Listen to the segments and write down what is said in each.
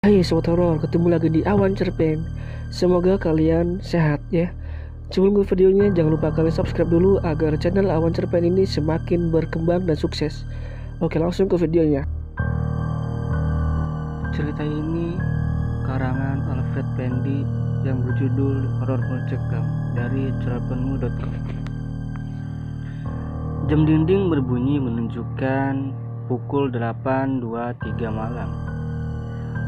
Hai Sobat Horor, ketemu lagi di Awan Cerpen. Semoga kalian sehat ya. Sebelum ke videonya, jangan lupa kalian subscribe dulu agar channel Awan Cerpen ini semakin berkembang dan sukses. Oke, langsung ke videonya. Cerita ini karangan Alfred Pendi yang berjudul Horor Mencekam dari cerpenmu.com. Jam dinding berbunyi menunjukkan pukul 8.23 malam.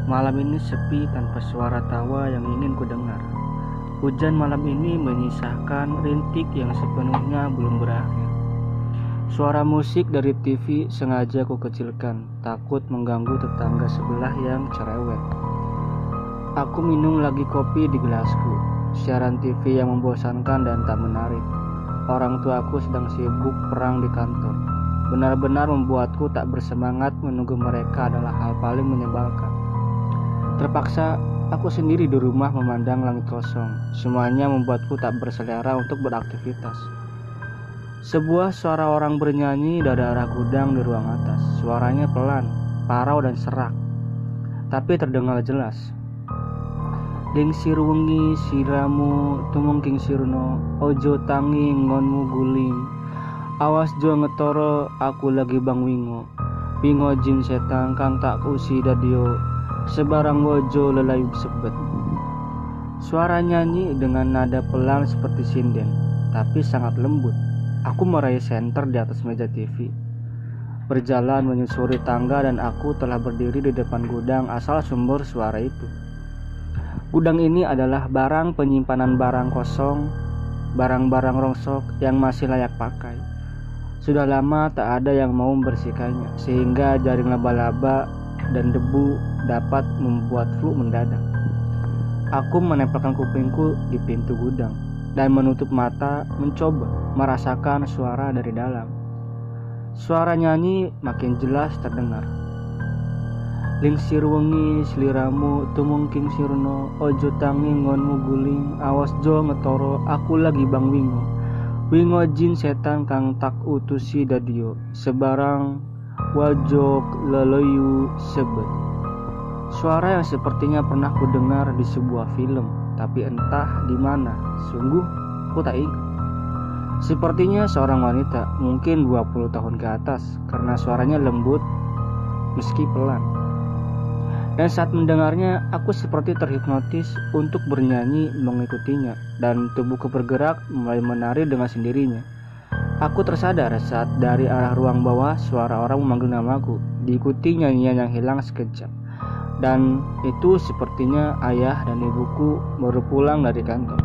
Malam ini sepi tanpa suara tawa yang ingin kudengar. Hujan malam ini menyisakan rintik yang sepenuhnya belum berakhir. Suara musik dari TV sengaja ku kecilkan, takut mengganggu tetangga sebelah yang cerewet. Aku minum lagi kopi di gelasku. Siaran TV yang membosankan dan tak menarik. Orang tuaku sedang sibuk perang di kantor. Benar-benar membuatku tak bersemangat. Menunggu mereka adalah hal paling menyebalkan. Terpaksa aku sendiri di rumah memandang langit kosong. Semuanya membuatku tak berselera untuk beraktivitas. Sebuah suara orang bernyanyi dari arah gudang di ruang atas. Suaranya pelan, parau dan serak, tapi terdengar jelas. Lingsir wengi siramu tumungking sirno, ojo tangi ngonmu guling. Awas jo ngetoro aku lagi bang wingo. Wingo jin setan kang tak usi dadio. Sebarang wojo lelayu sebet. Suara nyanyi dengan nada pelan seperti sinden, tapi sangat lembut. Aku meraih senter di atas meja TV. Berjalan menyusuri tangga dan aku telah berdiri di depan gudang asal sumber suara itu. Gudang ini adalah barang penyimpanan barang kosong, barang-barang rongsok yang masih layak pakai. Sudah lama tak ada yang mau membersihkannya, sehingga jaring laba-laba dan debu dapat membuat flu mendadak. Aku menempelkan kupingku di pintu gudang dan menutup mata mencoba merasakan suara dari dalam. Suara nyanyi makin jelas terdengar. Lingsir wengi sliramu tumungking sirno, ojo tangi ngonmu guling, awas jo ngetoro aku lagi bang wingo. Wingo jin setan kang tak utusi dadio, sebarang wajok lelayu sebet. Suara yang sepertinya pernah ku dengar di sebuah film, tapi entah di mana, sungguh ku tak ingat. Sepertinya seorang wanita, mungkin 20 tahun ke atas, karena suaranya lembut meski pelan. Dan saat mendengarnya, aku seperti terhipnotis untuk bernyanyi mengikutinya, dan tubuhku bergerak mulai menari dengan sendirinya. Aku tersadar saat dari arah ruang bawah suara orang memanggil namaku, diikuti nyanyian yang hilang sekejap. Dan itu sepertinya ayah dan ibuku baru pulang dari kantor.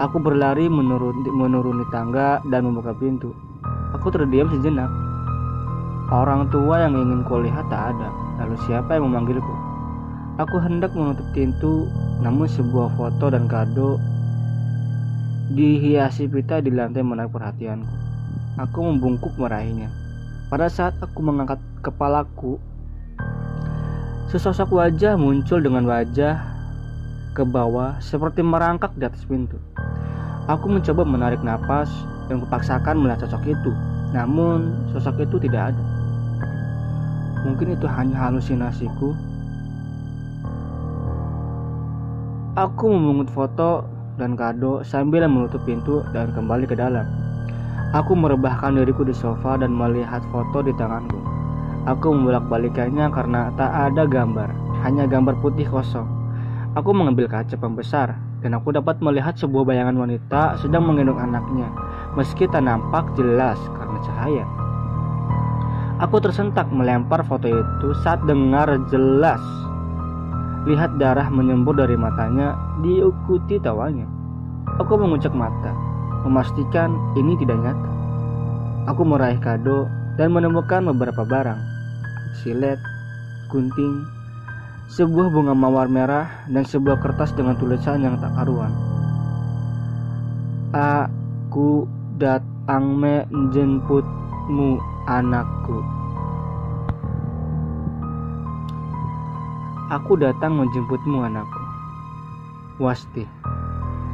Aku berlari menuruni tangga dan membuka pintu. Aku terdiam sejenak. Orang tua yang ingin kulihat tak ada. Lalu siapa yang memanggilku? Aku hendak menutup pintu, namun sebuah foto dan kado dihiasi pita di lantai menarik perhatianku. Aku membungkuk meraihnya. Pada saat aku mengangkat kepalaku, sesosok wajah muncul dengan wajah ke bawah seperti merangkak di atas pintu. Aku mencoba menarik napas dan kupaksakan melihat sosok itu. Namun sosok itu tidak ada. Mungkin itu hanya halusinasiku. Aku memungut foto dan kado sambil menutup pintu dan kembali ke dalam. Aku merebahkan diriku di sofa dan melihat foto di tanganku. Aku membolak-balikannya karena tak ada gambar, hanya gambar putih kosong. Aku mengambil kaca pembesar dan aku dapat melihat sebuah bayangan wanita sedang menggendong anaknya, meski tak nampak jelas karena cahaya. Aku tersentak melempar foto itu saat dengar jelas lihat darah menyembur dari matanya diikuti tawanya. Aku mengucek mata, memastikan ini tidak nyata. Aku meraih kado dan menemukan beberapa barang. Silet, gunting, sebuah bunga mawar merah, dan sebuah kertas dengan tulisan yang tak karuan. Aku datang menjemputmu anakku. Aku datang menjemputmu anakku. Wasti.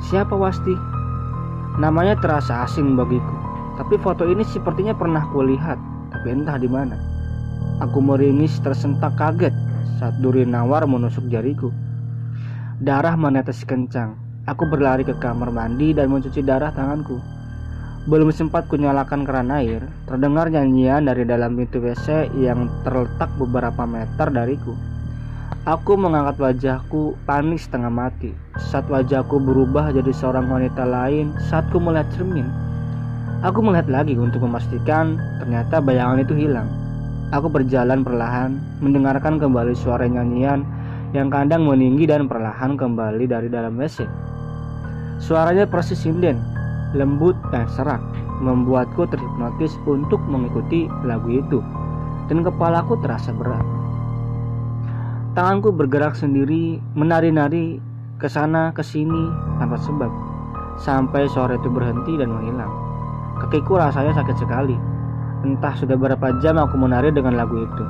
Siapa Wasti? Namanya terasa asing bagiku. Tapi foto ini sepertinya pernah kulihat, tapi entah di mana. Aku meringis tersentak kaget saat duri nawar menusuk jariku. Darah menetes kencang. Aku berlari ke kamar mandi dan mencuci darah tanganku. Belum sempat kunyalakan keran air, terdengar nyanyian dari dalam pintu WC yang terletak beberapa meter dariku. Aku mengangkat wajahku, panik setengah mati. Saat wajahku berubah jadi seorang wanita lain, saat ku melihat cermin. Aku melihat lagi untuk memastikan ternyata bayangan itu hilang. Aku berjalan perlahan, mendengarkan kembali suara nyanyian yang kadang meninggi dan perlahan kembali dari dalam WC. Suaranya persis sinden, lembut dan serak, membuatku terhipnotis untuk mengikuti lagu itu, dan kepalaku terasa berat. Tanganku bergerak sendiri, menari-nari ke sana ke sini tanpa sebab, sampai suara itu berhenti dan menghilang. Kakiku rasanya sakit sekali. Entah sudah berapa jam aku menari dengan lagu itu,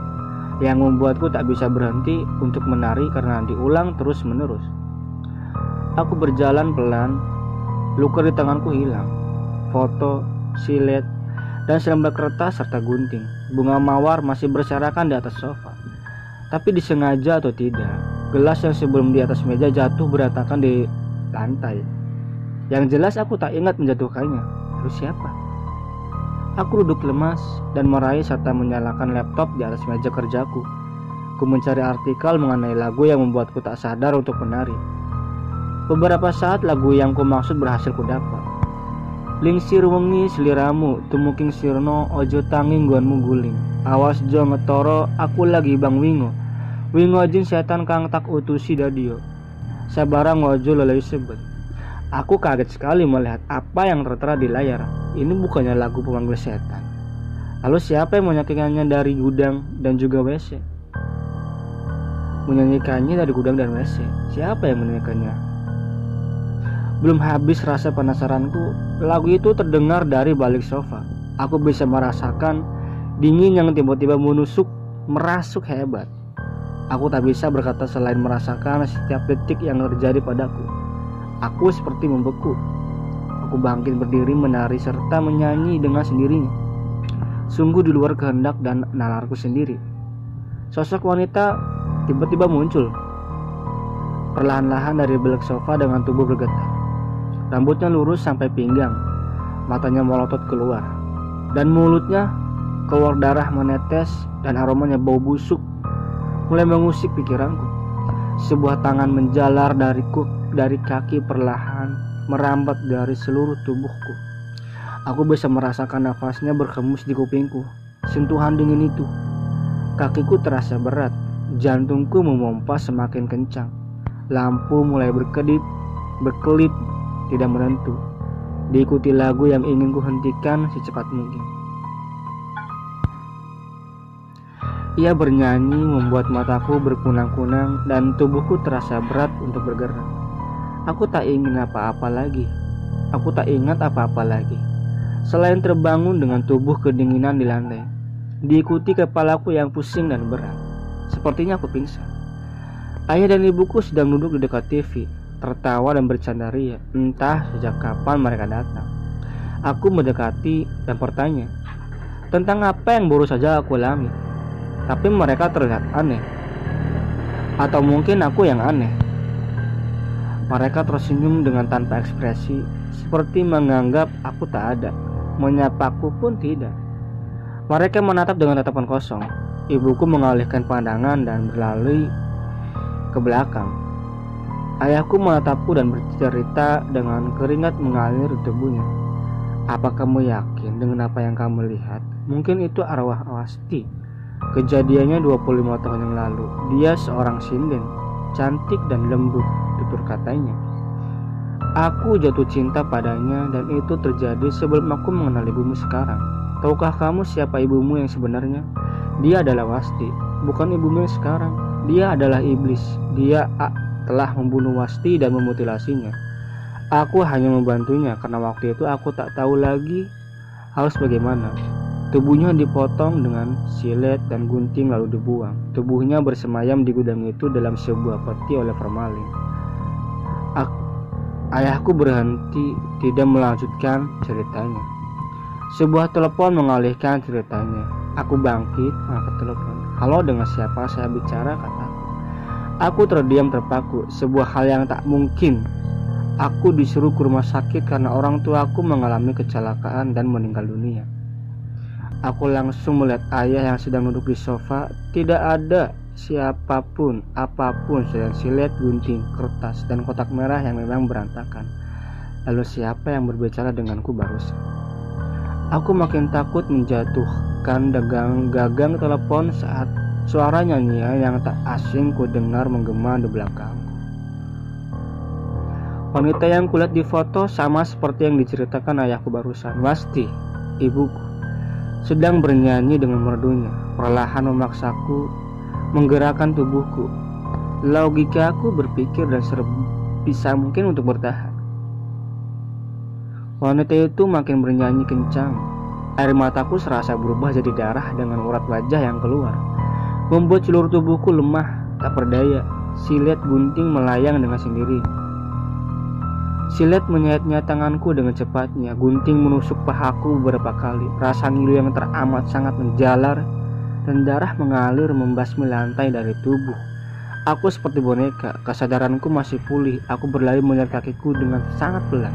yang membuatku tak bisa berhenti untuk menari karena diulang terus-menerus. Aku berjalan pelan, luka di tanganku hilang. Foto, silet, dan selembar kertas serta gunting bunga mawar masih berserakan di atas sofa. Tapi disengaja atau tidak, gelas yang sebelum di atas meja jatuh berantakan di lantai. Yang jelas aku tak ingat menjatuhkannya. Lalu siapa? Aku duduk lemas dan meraih serta menyalakan laptop di atas meja kerjaku. Ku mencari artikel mengenai lagu yang membuatku tak sadar untuk menari. Beberapa saat lagu yang ku maksud berhasil ku dapat. Lingsir wengi seliramu, tumuking sirno, ojo tanging nggonmu guling. Awas jo ngetoro, aku lagi bang wingo. Wingo jin setan kang tak utusi dadio. Sabarang ojo lelai sebet. Aku kaget sekali melihat apa yang tertera di layar. Ini bukannya lagu pemanggil setan. Lalu siapa yang menyanyikannya dari gudang dan juga WC? Menyanyikannya dari gudang dan WC. Siapa yang menyanyikannya? Belum habis rasa penasaranku, lagu itu terdengar dari balik sofa. Aku bisa merasakan dingin yang tiba-tiba menusuk, merasuk hebat. Aku tak bisa berkata selain merasakan setiap detik yang terjadi padaku. Aku seperti membeku. Aku bangkit berdiri menari serta menyanyi dengan sendirinya. Sungguh di luar kehendak dan nalarku sendiri. Sosok wanita tiba-tiba muncul perlahan-lahan dari balik sofa dengan tubuh bergetar. Rambutnya lurus sampai pinggang, matanya melotot keluar, dan mulutnya keluar darah menetes dan aromanya bau busuk mulai mengusik pikiranku. Sebuah tangan menjalar dari kaki perlahan merambat dari seluruh tubuhku. Aku bisa merasakan nafasnya berhembus di kupingku. Sentuhan dingin itu, kakiku terasa berat, jantungku memompa semakin kencang. Lampu mulai berkelip tidak menentu, diikuti lagu yang ingin ku hentikan secepat mungkin. Ia bernyanyi membuat mataku berkunang-kunang dan tubuhku terasa berat untuk bergerak. Aku tak ingin apa-apa lagi. Aku tak ingat apa-apa lagi selain terbangun dengan tubuh kedinginan di lantai, diikuti kepalaku yang pusing dan berat. Sepertinya aku pingsan. Ayah dan ibuku sedang duduk di dekat TV, tertawa dan bercanda ria. Entah sejak kapan mereka datang. Aku mendekati dan bertanya tentang apa yang baru saja aku alami. Tapi mereka terlihat aneh. Atau mungkin aku yang aneh. Mereka tersenyum dengan tanpa ekspresi, seperti menganggap aku tak ada. Menyapaku pun tidak. Mereka menatap dengan tatapan kosong. Ibuku mengalihkan pandangan dan berlari ke belakang. Ayahku menatapku dan bercerita dengan keringat mengalir di tubuhnya. Apa kamu yakin dengan apa yang kamu lihat? Mungkin itu arwah Awasti. Kejadiannya 25 tahun yang lalu. Dia seorang sinden, cantik dan lembut, tutur katanya. Aku jatuh cinta padanya dan itu terjadi sebelum aku mengenal ibumu sekarang. Tahukah kamu siapa ibumu yang sebenarnya? Dia adalah Wasti, bukan ibumu yang sekarang. Dia adalah iblis. Dia telah membunuh Wasti dan memutilasinya. Aku hanya membantunya karena waktu itu aku tak tahu lagi harus bagaimana. Tubuhnya dipotong dengan silet dan gunting lalu dibuang. Tubuhnya bersemayam di gudang itu dalam sebuah peti oleh formalin. Ayahku berhenti, tidak melanjutkan ceritanya. Sebuah telepon mengalihkan ceritanya. Aku bangkit, angkat telepon. Halo, dengan siapa saya bicara, kataku. Aku terdiam terpaku, sebuah hal yang tak mungkin. Aku disuruh ke rumah sakit karena orang tua aku mengalami kecelakaan dan meninggal dunia. Aku langsung melihat ayah yang sedang duduk di sofa. Tidak ada siapapun, apapun selain silet, gunting, kertas, dan kotak merah yang memang berantakan. Lalu siapa yang berbicara denganku barusan? Aku makin takut menjatuhkan gagang telepon saat suara nyanyian yang tak asing ku dengar menggema di belakangku. Wanita yang kulihat di foto sama seperti yang diceritakan ayahku barusan. Wasti, ibuku, sedang bernyanyi dengan merdunya, perlahan memaksaku menggerakkan tubuhku. Logikaku berpikir dan sebisa mungkin untuk bertahan. Wanita itu makin bernyanyi kencang. Air mataku serasa berubah jadi darah dengan urat wajah yang keluar, membuat seluruh tubuhku lemah, tak berdaya. Silet gunting melayang dengan sendiri. Silet menyayat-nyayat tanganku dengan cepatnya. Gunting menusuk pahaku beberapa kali. Rasa ngilu yang teramat sangat menjalar, dan darah mengalir membasmi lantai dari tubuh. Aku seperti boneka. Kesadaranku masih pulih. Aku berlari mengejar kakiku dengan sangat pelan.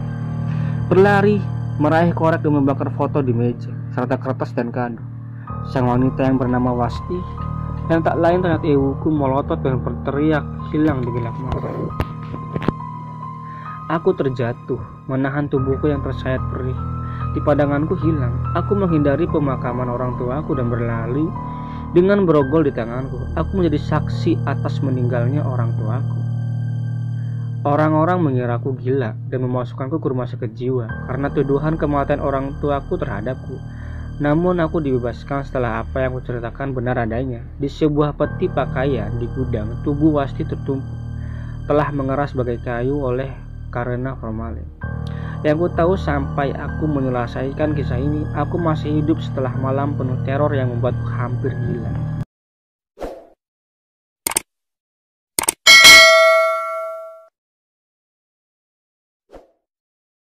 Berlari, meraih korek dan membakar foto di meja, serta kertas dan kado. Sang wanita yang bernama Wasti, yang tak lain ternyata ibuku, melotot dan berteriak hilang di gelap mata. Aku terjatuh, menahan tubuhku yang tersayat perih. Di padanganku hilang. Aku menghindari pemakaman orang tuaku dan berlari dengan berogol di tanganku. Aku menjadi saksi atas meninggalnya orang tuaku. Orang-orang mengiraku gila dan memasukkanku ke rumah sakit jiwa karena tuduhan kematian orang tuaku terhadapku. Namun aku dibebaskan setelah apa yang kuceritakan benar adanya. Di sebuah peti pakaian di gudang, tubuh Wasti tertumpuk, telah mengeras sebagai kayu oleh karena formalin. Yang ku tahu sampai aku menyelesaikan kisah ini, aku masih hidup setelah malam penuh teror yang membuatku hampir gila.